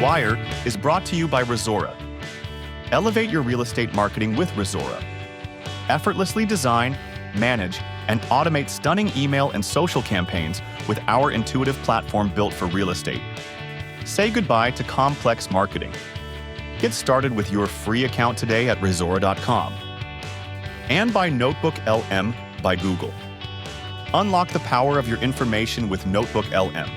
Wire is brought to you by Resora. Elevate your real estate marketing with Resora. Effortlessly design, manage, and automate stunning email and social campaigns with our intuitive platform built for real estate. Say goodbye to complex marketing. Get started with your free account today at Resora.com. And by Notebook LM by Google. Unlock the power of your information with Notebook LM.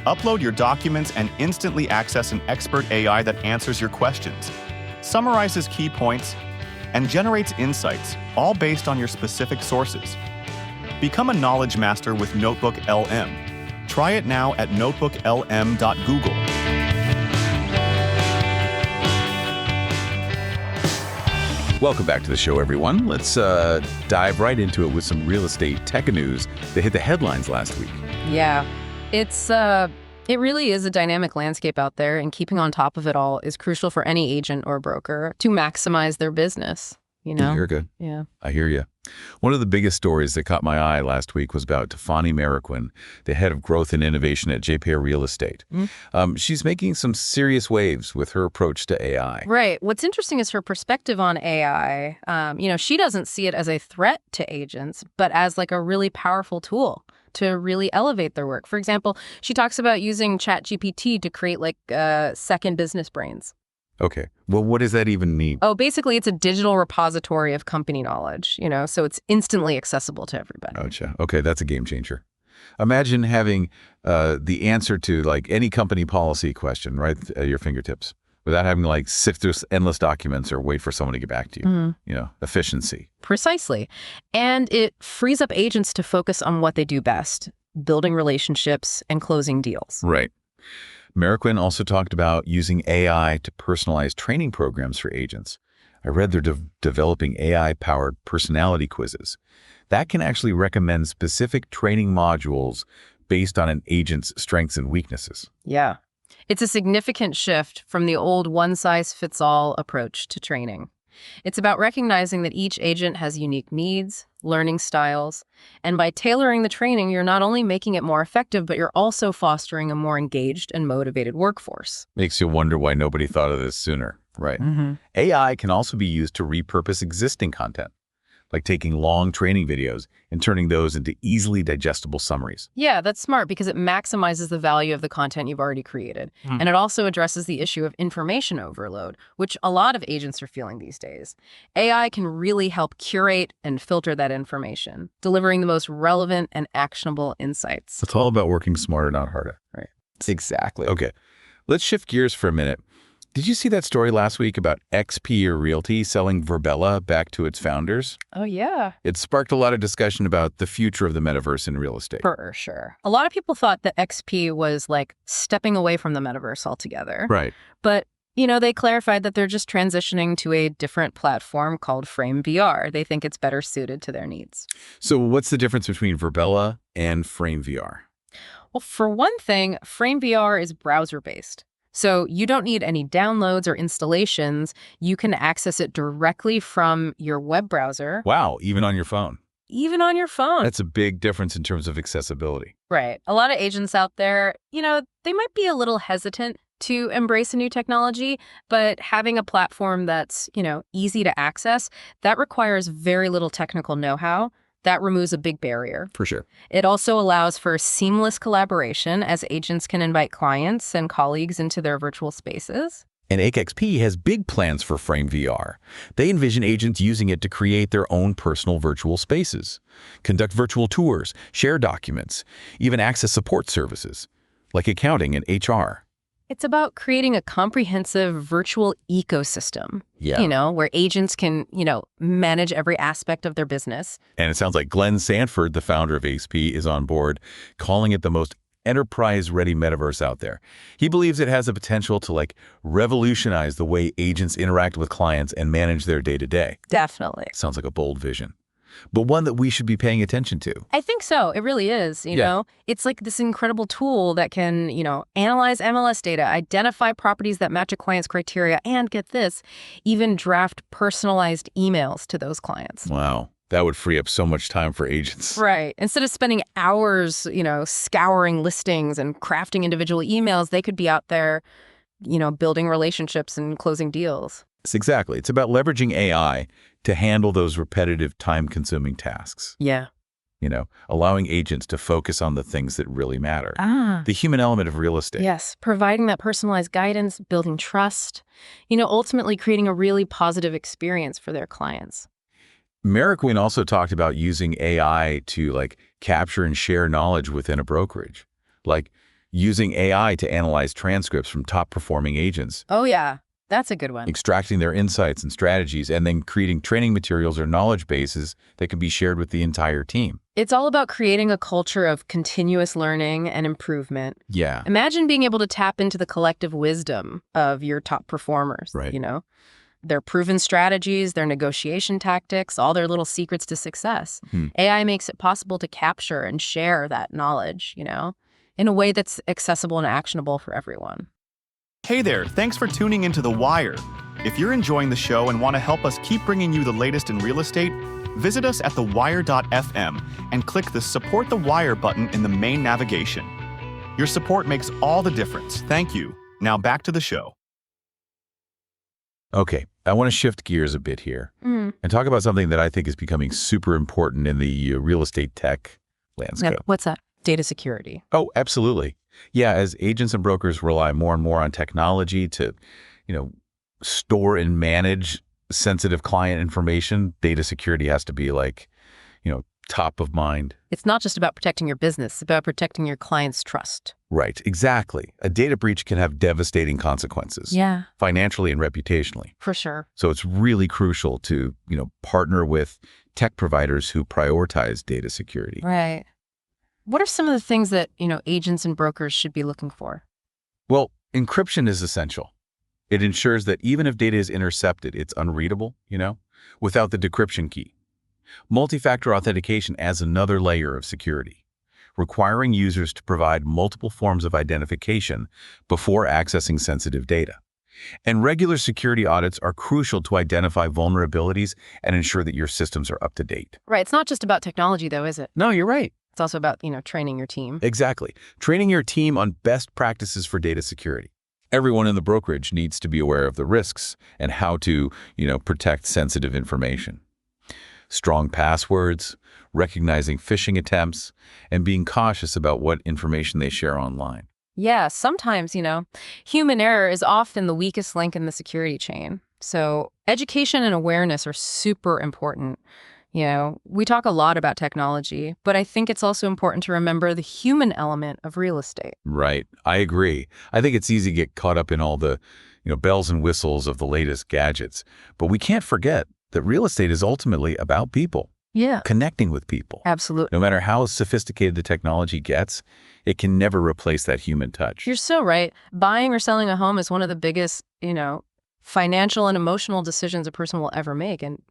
Upload your documents and instantly access an expert AI that answers your questions, summarizes key points, and generates insights, all based on your specific sources. Become a knowledge master with Notebook LM. Try it now at notebooklm.google. Welcome back to the show, everyone. Let's dive right into it with some real estate tech news that hit the headlines last week. Yeah, it really is a dynamic landscape out there, and keeping on top of it all is crucial for any agent or broker to maximize their business. You're good. Yeah. I hear you. One of the biggest stories that caught my eye last week was about Tiffany Mariquin, the head of growth and innovation at JPR Real Estate. She's making some serious waves with her approach to AI. Right. What's interesting is her perspective on AI. She doesn't see it as a threat to agents, but as like a really powerful tool to really elevate their work. For example, she talks about using ChatGPT to create second business brains. Okay. Well, what does that even mean? Oh, basically, it's a digital repository of company knowledge, so it's instantly accessible to everybody. Gotcha. Okay, that's a game changer. Imagine having the answer to any company policy question right at your fingertips without having to sift through endless documents or wait for someone to get back to you. Mm-hmm. Efficiency. Precisely. And it frees up agents to focus on what they do best, building relationships and closing deals. Right. Mariquin also talked about using AI to personalize training programs for agents. I read they're developing AI-powered personality quizzes. That can actually recommend specific training modules based on an agent's strengths and weaknesses. Yeah. It's a significant shift from the old one-size-fits-all approach to training. It's about recognizing that each agent has unique needs, learning styles, and by tailoring the training, you're not only making it more effective, but you're also fostering a more engaged and motivated workforce. Makes you wonder why nobody thought of this sooner, right? Mm-hmm. AI can also be used to repurpose existing content, like taking long training videos and turning those into easily digestible summaries. Yeah, that's smart because it maximizes the value of the content you've already created. And it also addresses the issue of information overload, which a lot of agents are feeling these days. AI can really help curate and filter that information, delivering the most relevant and actionable insights. It's all about working smarter, not harder. Right. Exactly. Okay, let's shift gears for a minute. Did you see that story last week about XP Realty selling Virbela back to its founders? Oh, yeah. It sparked a lot of discussion about the future of the metaverse in real estate. For sure. A lot of people thought that XP was stepping away from the metaverse altogether. Right. But, they clarified that they're just transitioning to a different platform called FrameVR. They think it's better suited to their needs. So what's the difference between Virbela and FrameVR? Well, for one thing, FrameVR is browser-based. So you don't need any downloads or installations. You can access it directly from your web browser. Wow, even on your phone. Even on your phone. That's a big difference in terms of accessibility. Right. A lot of agents out there, they might be a little hesitant to embrace a new technology, but having a platform that's, easy to access, that requires very little technical know-how. That removes a big barrier. For sure. It also allows for seamless collaboration as agents can invite clients and colleagues into their virtual spaces. And AKXP has big plans for FrameVR. They envision agents using it to create their own personal virtual spaces, conduct virtual tours, share documents, even access support services, like accounting and HR. It's about creating a comprehensive virtual ecosystem, where agents can, manage every aspect of their business. And it sounds like Glenn Sanford, the founder of AXP, is on board, calling it the most enterprise-ready metaverse out there. He believes it has the potential to revolutionize the way agents interact with clients and manage their day-to-day. Definitely. Sounds like a bold vision, but one that we should be paying attention to. I think so. It really is. You know, it's like this incredible tool that can, analyze MLS data, identify properties that match a client's criteria, and get this, even draft personalized emails to those clients. Wow. That would free up so much time for agents. Right. Instead of spending hours, scouring listings and crafting individual emails, they could be out there, building relationships and closing deals. Exactly. It's about leveraging AI to handle those repetitive, time-consuming tasks. Yeah. Allowing agents to focus on the things that really matter. The human element of real estate. Yes, providing that personalized guidance, building trust, ultimately creating a really positive experience for their clients. Meriquin also talked about using AI to capture and share knowledge within a brokerage, like using AI to analyze transcripts from top-performing agents. Oh, yeah. That's a good one. Extracting their insights and strategies, and then creating training materials or knowledge bases that can be shared with the entire team. It's all about creating a culture of continuous learning and improvement. Yeah. Imagine being able to tap into the collective wisdom of your top performers, Right. Their proven strategies, their negotiation tactics, all their little secrets to success. AI makes it possible to capture and share that knowledge, in a way that's accessible and actionable for everyone. Hey there, thanks for tuning into The Wire. If you're enjoying the show and want to help us keep bringing you the latest in real estate, visit us at thewire.fm and click the Support the Wire button in the main navigation. Your support makes all the difference. Thank you. Now back to the show. Okay, I want to shift gears a bit here and talk about something that I think is becoming super important in the real estate tech landscape. Yeah, what's that? Data security. Oh, absolutely. Yeah, as agents and brokers rely more and more on technology to, store and manage sensitive client information, data security has to be top of mind. It's not just about protecting your business, it's about protecting your client's trust. Right, exactly. A data breach can have devastating consequences. Yeah. Financially and reputationally. For sure. So it's really crucial to, partner with tech providers who prioritize data security. Right. What are some of the things that, agents and brokers should be looking for? Well, encryption is essential. It ensures that even if data is intercepted, it's unreadable, without the decryption key. Multi-factor authentication adds another layer of security, requiring users to provide multiple forms of identification before accessing sensitive data. And regular security audits are crucial to identify vulnerabilities and ensure that your systems are up to date. Right. It's not just about technology, though, is it? No, you're right. It's also about, training your team. Exactly. Training your team on best practices for data security. Everyone in the brokerage needs to be aware of the risks and how to, protect sensitive information. Strong passwords, recognizing phishing attempts, and being cautious about what information they share online. Yeah, sometimes, human error is often the weakest link in the security chain. So education and awareness are super important. We talk a lot about technology, but I think it's also important to remember the human element of real estate. Right. I agree. I think it's easy to get caught up in all the, bells and whistles of the latest gadgets. But we can't forget that real estate is ultimately about people. Yeah. Connecting with people. Absolutely. No matter how sophisticated the technology gets, it can never replace that human touch. You're so right. Buying or selling a home is one of the biggest, financial and emotional decisions a person will ever make. And,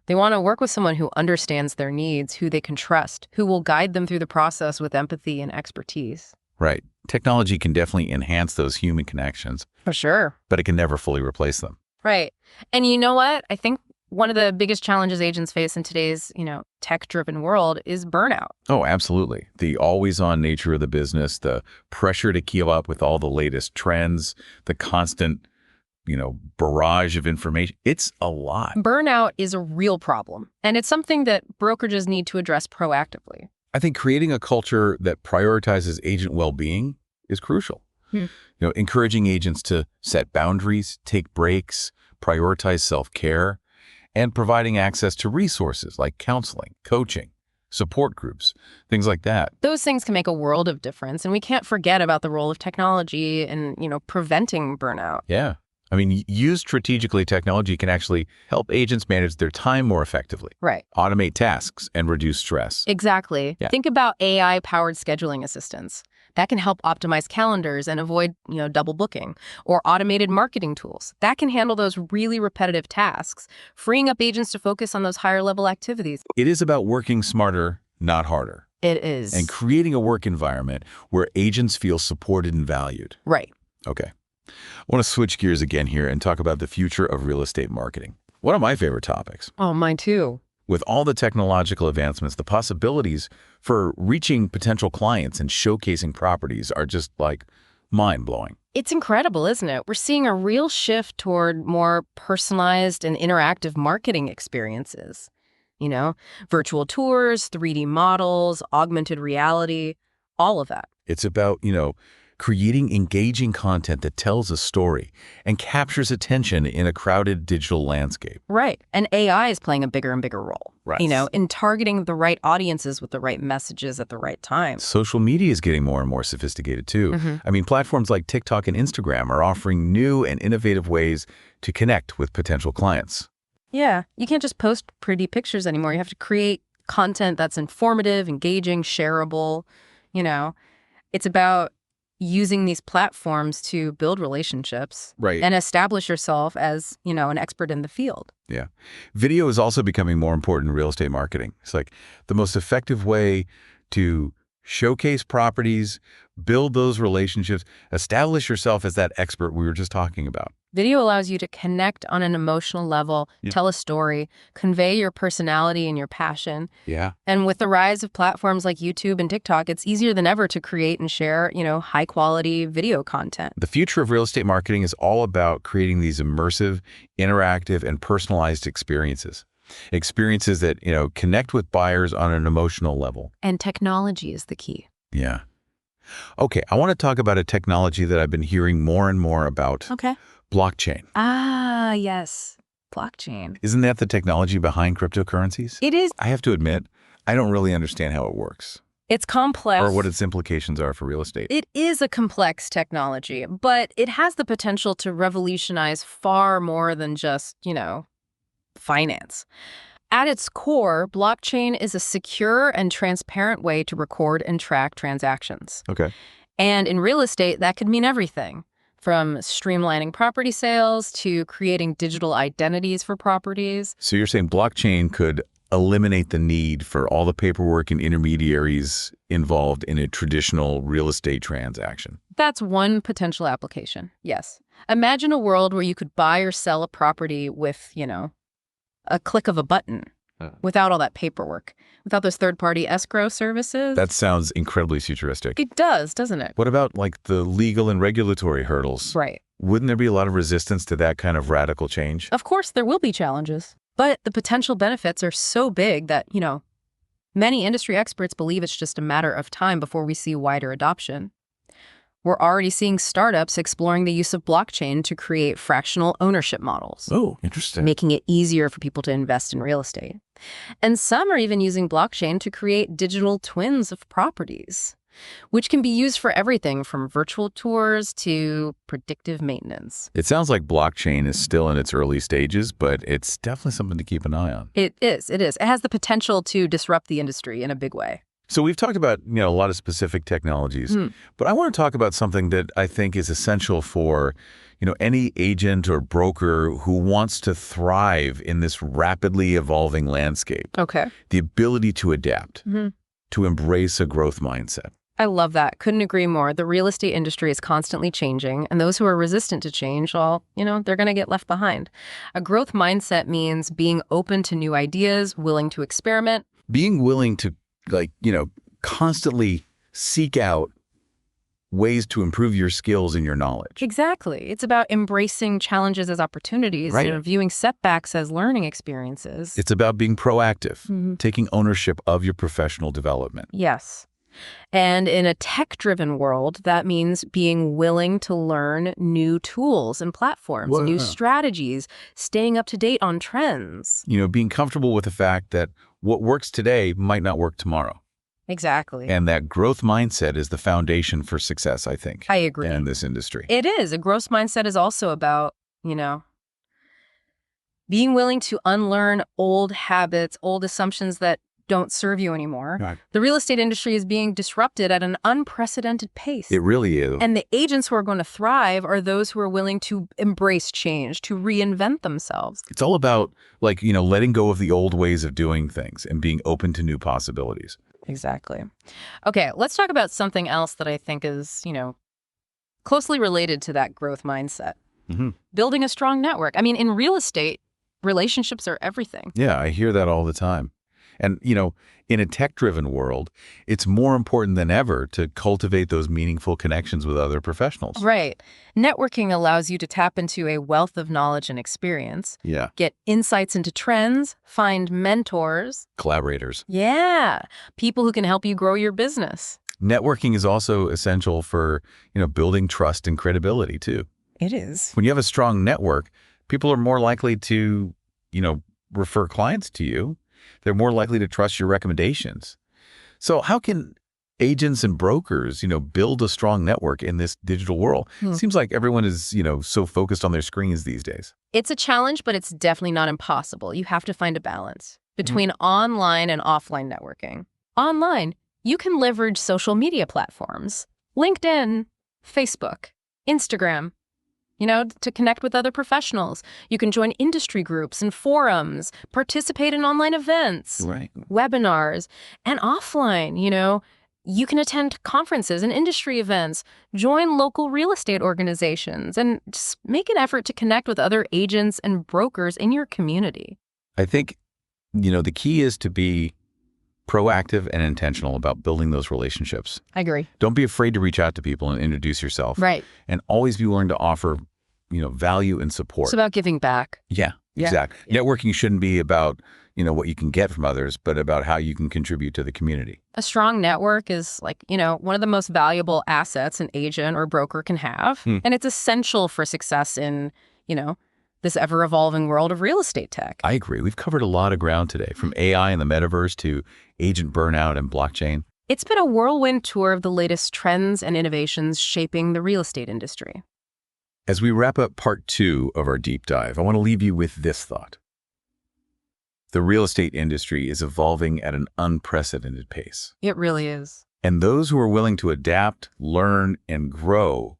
they want to work with someone who understands their needs, who they can trust, who will guide them through the process with empathy and expertise. Right. Technology can definitely enhance those human connections. For sure. But it can never fully replace them. Right. And you know what? I think one of the biggest challenges agents face in today's, tech-driven world is burnout. Oh, absolutely. The always-on nature of the business, the pressure to keep up with all the latest trends, the constant barrage of information. It's a lot. Burnout is a real problem, and it's something that brokerages need to address proactively. I think creating a culture that prioritizes agent well-being is crucial. Encouraging agents to set boundaries, take breaks, prioritize self-care, and providing access to resources like counseling, coaching, support groups, things like that. Those things can make a world of difference, and we can't forget about the role of technology in, preventing burnout. Yeah. I mean, used strategically, technology can actually help agents manage their time more effectively. Right. Automate tasks and reduce stress. Exactly. Yeah. Think about AI-powered scheduling assistants. That can help optimize calendars and avoid, double booking. Or automated marketing tools. That can handle those really repetitive tasks, freeing up agents to focus on those higher-level activities. It is about working smarter, not harder. It is. And creating a work environment where agents feel supported and valued. Right. Okay. I want to switch gears again here and talk about the future of real estate marketing. One of my favorite topics. Oh, mine too. With all the technological advancements, the possibilities for reaching potential clients and showcasing properties are just mind-blowing. It's incredible, isn't it? We're seeing a real shift toward more personalized and interactive marketing experiences. You know, virtual tours, 3D models, augmented reality, all of that. It's about, creating engaging content that tells a story and captures attention in a crowded digital landscape. Right. And AI is playing a bigger and bigger role, Right. in targeting the right audiences with the right messages at the right time. Social media is getting more and more sophisticated, too. I mean, platforms like TikTok and Instagram are offering new and innovative ways to connect with potential clients. Yeah. You can't just post pretty pictures anymore. You have to create content that's informative, engaging, shareable. It's about using these platforms to build relationships Right. and establish yourself as, an expert in the field. Yeah. Video is also becoming more important in real estate marketing. It's like the most effective way to showcase properties, build those relationships, establish yourself as that expert we were just talking about. Video allows you to connect on an emotional level, tell a story, convey your personality and your passion. Yeah. And with the rise of platforms like YouTube and TikTok, it's easier than ever to create and share, high-quality video content. The future of real estate marketing is all about creating these immersive, interactive, and personalized experiences. Experiences that, connect with buyers on an emotional level. And technology is the key. Yeah. Okay, I want to talk about a technology that I've been hearing more and more about. Okay. Blockchain. Ah, yes. Blockchain. Isn't that the technology behind cryptocurrencies? It is. I have to admit, I don't really understand how it works It's complex. or what its implications are for real estate. It is a complex technology, but it has the potential to revolutionize far more than just, finance. At its core, blockchain is a secure and transparent way to record and track transactions. Okay. And in real estate, that could mean everything, from streamlining property sales to creating digital identities for properties. So you're saying blockchain could eliminate the need for all the paperwork and intermediaries involved in a traditional real estate transaction. That's one potential application, yes. Imagine a world where you could buy or sell a property with, a click of a button, without all that paperwork, without those third-party escrow services. That sounds incredibly futuristic. It does, doesn't it? What about the legal and regulatory hurdles? Right. Wouldn't there be a lot of resistance to that kind of radical change? Of course, there will be challenges, but the potential benefits are so big that, many industry experts believe it's just a matter of time before we see wider adoption. We're already seeing startups exploring the use of blockchain to create fractional ownership models. Oh, interesting. Making it easier for people to invest in real estate. And some are even using blockchain to create digital twins of properties, which can be used for everything from virtual tours to predictive maintenance. It sounds like blockchain is still in its early stages, but it's definitely something to keep an eye on. It is. It has the potential to disrupt the industry in a big way. So we've talked about, a lot of specific technologies, but I want to talk about something that I think is essential for, any agent or broker who wants to thrive in this rapidly evolving landscape. Okay. The ability to adapt, to embrace a growth mindset. I love that. Couldn't agree more. The real estate industry is constantly changing, and those who are resistant to change, they're going to get left behind. A growth mindset means being open to new ideas, willing to experiment. Being willing to constantly seek out ways to improve your skills and your knowledge. Exactly. It's about embracing challenges as opportunities, Right. viewing setbacks as learning experiences. It's about being proactive, taking ownership of your professional development. Yes. And in a tech-driven world, that means being willing to learn new tools and platforms, new strategies, staying up to date on trends. Being comfortable with the fact that what works today might not work tomorrow. Exactly. And that growth mindset is the foundation for success, I think. I agree. In this industry. It is. A growth mindset is also about, being willing to unlearn old habits, old assumptions that don't serve you anymore. Right. The real estate industry is being disrupted at an unprecedented pace. It really is. And the agents who are going to thrive are those who are willing to embrace change, to reinvent themselves. It's all about, letting go of the old ways of doing things and being open to new possibilities. Exactly. Okay, let's talk about something else that I think is, closely related to that growth mindset. Building a strong network. I mean, in real estate, relationships are everything. Yeah, I hear that all the time. And, in a tech-driven world, it's more important than ever to cultivate those meaningful connections with other professionals. Right. Networking allows you to tap into a wealth of knowledge and experience, Yeah. get insights into trends, find mentors. Collaborators. Yeah, people who can help you grow your business. Networking is also essential for, building trust and credibility, too. It is. When you have a strong network, people are more likely to, refer clients to you. They're more likely to trust your recommendations. So how can agents and brokers, build a strong network in this digital world? Seems like everyone is, so focused on their screens these days. It's a challenge, but it's definitely not impossible. You have to find a balance between online and offline networking. Online, you can leverage social media platforms, LinkedIn, Facebook, Instagram, to connect with other professionals. You can join industry groups and forums, participate in online events, Right. webinars, and offline, you can attend conferences and industry events, join local real estate organizations, and just make an effort to connect with other agents and brokers in your community. I think, the key is to be proactive and intentional about building those relationships. I agree. Don't be afraid to reach out to people and introduce yourself. Right. And always be willing to offer, value and support. It's about giving back. Yeah, exactly. Yeah. Networking shouldn't be about, what you can get from others, but about how you can contribute to the community. A strong network is one of the most valuable assets an agent or broker can have. And it's essential for success in, this ever-evolving world of real estate tech. I agree. We've covered a lot of ground today, from AI and the metaverse to agent burnout and blockchain. It's been a whirlwind tour of the latest trends and innovations shaping the real estate industry. As we wrap up part 2 of our deep dive, I want to leave you with this thought. The real estate industry is evolving at an unprecedented pace. It really is. And those who are willing to adapt, learn, and grow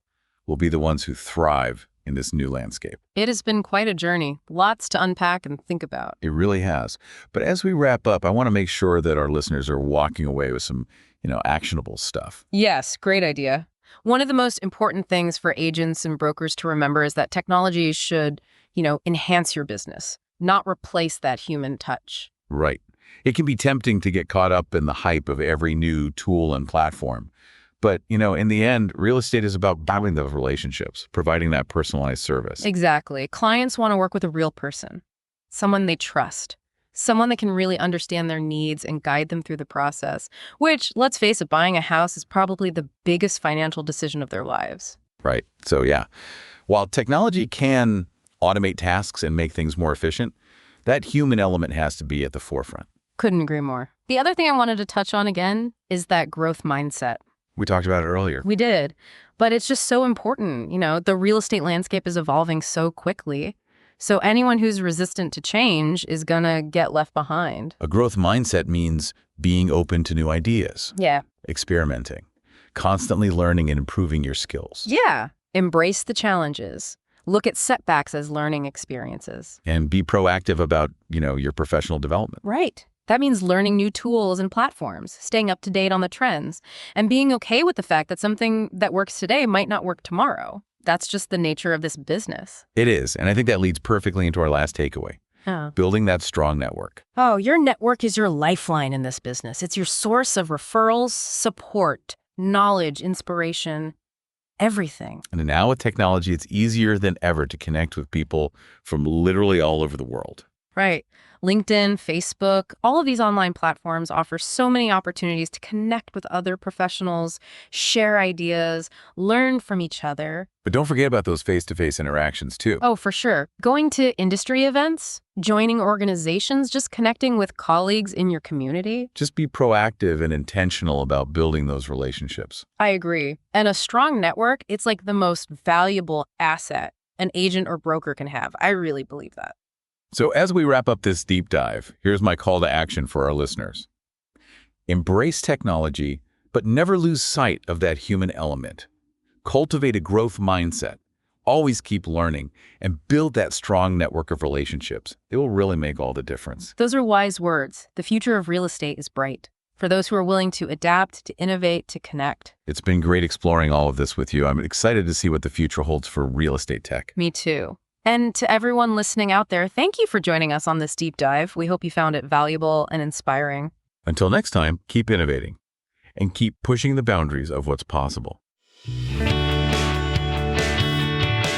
will be the ones who thrive in this new landscape. It has been quite a journey. Lots to unpack and think about. It really has. But as we wrap up, I want to make sure that our listeners are walking away with some, actionable stuff. Yes, great idea. One of the most important things for agents and brokers to remember is that technology should, enhance your business, not replace that human touch. Right. It can be tempting to get caught up in the hype of every new tool and platform. But, in the end, real estate is about building those relationships, providing that personalized service. Exactly. Clients want to work with a real person, someone they trust, someone that can really understand their needs and guide them through the process, which, let's face it, buying a house is probably the biggest financial decision of their lives. Right. So, yeah, while technology can automate tasks and make things more efficient, that human element has to be at the forefront. Couldn't agree more. The other thing I wanted to touch on again is that growth mindset. We talked about it earlier. We did, but it's just so important. The real estate landscape is evolving so quickly. So anyone who's resistant to change is going to get left behind. A growth mindset means being open to new ideas. Yeah. Experimenting, constantly learning and improving your skills. Yeah. Embrace the challenges. Look at setbacks as learning experiences. And be proactive about, your professional development. Right. That means learning new tools and platforms, staying up to date on the trends, and being okay with the fact that something that works today might not work tomorrow. That's just the nature of this business. It is. And I think that leads perfectly into our last takeaway. Building that strong network. Oh, your network is your lifeline in this business. It's your source of referrals, support, knowledge, inspiration, everything. And now with technology, it's easier than ever to connect with people from literally all over the world. Right. LinkedIn, Facebook, all of these online platforms offer so many opportunities to connect with other professionals, share ideas, learn from each other. But don't forget about those face-to-face interactions, too. Oh, for sure. Going to industry events, joining organizations, just connecting with colleagues in your community. Just be proactive and intentional about building those relationships. I agree. And a strong network, it's like the most valuable asset an agent or broker can have. I really believe that. So as we wrap up this deep dive, here's my call to action for our listeners. Embrace technology, but never lose sight of that human element. Cultivate a growth mindset. Always keep learning and build that strong network of relationships. It will really make all the difference. Those are wise words. The future of real estate is bright for those who are willing to adapt, to innovate, to connect. It's been great exploring all of this with you. I'm excited to see what the future holds for real estate tech. Me too. And to everyone listening out there, thank you for joining us on this deep dive. We hope you found it valuable and inspiring. Until next time, keep innovating and keep pushing the boundaries of what's possible.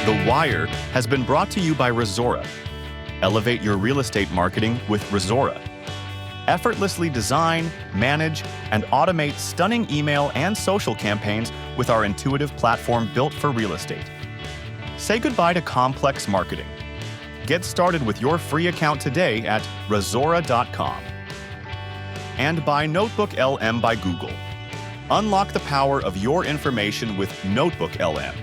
The Wire has been brought to you by Resora. Elevate your real estate marketing with Resora. Effortlessly design, manage, and automate stunning email and social campaigns with our intuitive platform built for real estate. Say goodbye to complex marketing. Get started with your free account today at resora.com. And by Notebook LM by Google. Unlock the power of your information with Notebook LM.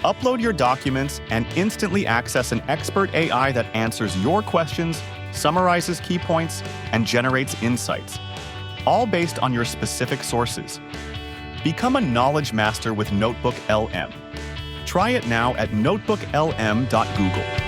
Upload your documents and instantly access an expert AI that answers your questions, summarizes key points, and generates insights, all based on your specific sources. Become a knowledge master with Notebook LM. Try it now at notebooklm.google.